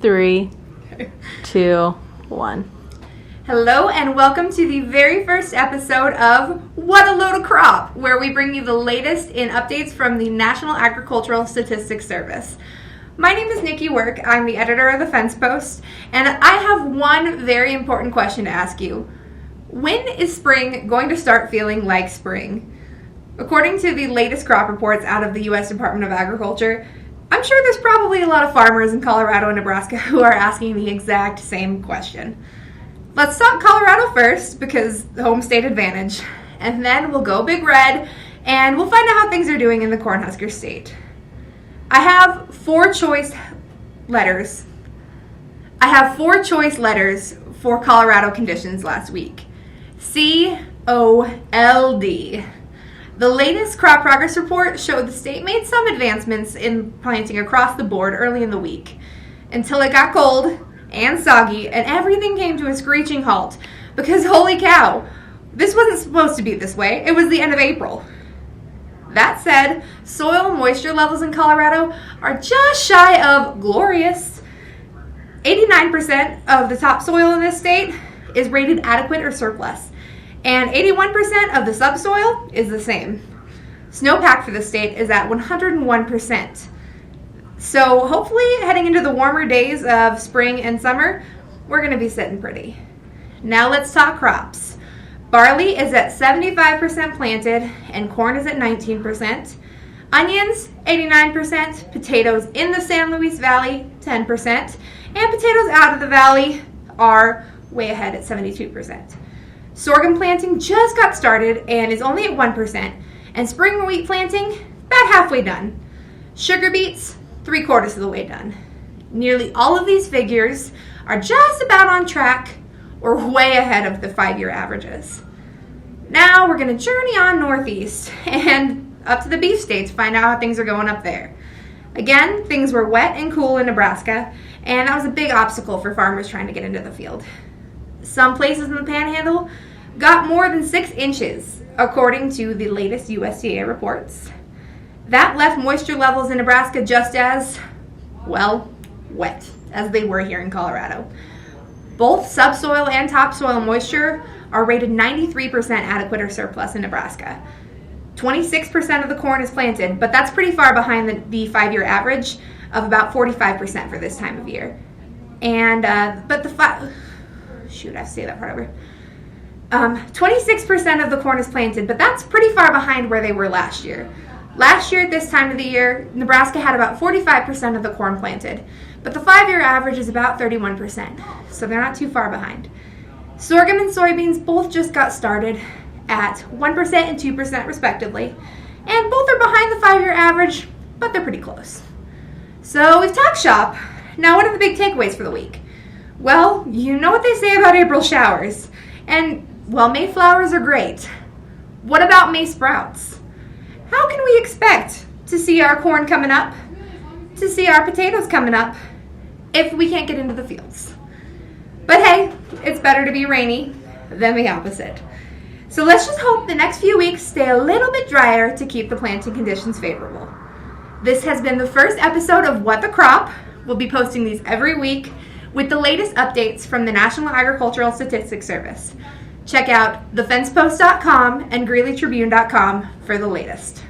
3, 2, 1. Hello and welcome to the very first episode of What a Load of Crop, where we bring you the latest in updates from the National Agricultural Statistics Service. My name is Nikki Work. I'm the editor of the Fence Post, and I have one very important question to ask you. When is spring going to start feeling like spring? According to the latest crop reports out of the U.S. Department of Agriculture, I'm sure there's probably a lot of farmers in Colorado and Nebraska who are asking the exact same question. Let's talk Colorado first, because home state advantage, and then we'll go Big Red, and we'll find out how things are doing in the Cornhusker State. I have four choice letters for Colorado conditions last week. COLD. The latest crop progress report showed the state made some advancements in planting across the board early in the week, until it got cold and soggy and everything came to a screeching halt, because holy cow, this wasn't supposed to be this way. It was the end of April. That said, soil moisture levels in Colorado are just shy of glorious. 89% of the topsoil in this state is rated adequate or surplus, and 81% of the subsoil is the same. Snowpack for the state is at 101%. So hopefully heading into the warmer days of spring and summer, we're going to be sitting pretty. Now let's talk crops. Barley is at 75% planted and corn is at 19%. Onions, 89%. Potatoes in the San Luis Valley, 10%. And potatoes out of the valley are way ahead at 72%. Sorghum planting just got started and is only at 1%. And spring wheat planting, about halfway done. Sugar beets, 3/4 of the way done. Nearly all of these figures are just about on track or way ahead of the 5-year averages. Now we're going to journey on northeast and up to the beef states to find out how things are going up there. Again, things were wet and cool in Nebraska, and that was a big obstacle for farmers trying to get into the field. Some places in the Panhandle got more than 6 inches, according to the latest USDA reports. That left moisture levels in Nebraska just as, well, wet as they were here in Colorado. Both subsoil and topsoil moisture are rated 93% adequate or surplus in Nebraska. 26% of the corn is planted, but that's pretty far behind the 5-year average of about 45% for this time of year. And, I have to say that part over. 26% of the corn is planted, but that's pretty far behind where they were last year. Last year at this time of the year, Nebraska had about 45% of the corn planted, but the 5-year average is about 31%, so they're not too far behind. Sorghum and soybeans both just got started at 1% and 2% respectively, and both are behind the 5-year average, but they're pretty close. So we've talked shop. Now what are the big takeaways for the week? Well, you know what they say about April showers, and while May flowers are great, what about May sprouts? How can we expect to see our corn coming up, to see our potatoes coming up, if we can't get into the fields? But hey, it's better to be rainy than the opposite. So let's just hope the next few weeks stay a little bit drier to keep the planting conditions favorable. This has been the first episode of What the Crop. We'll be posting these every week with the latest updates from the National Agricultural Statistics Service. Check out thefencepost.com and greeleytribune.com for the latest.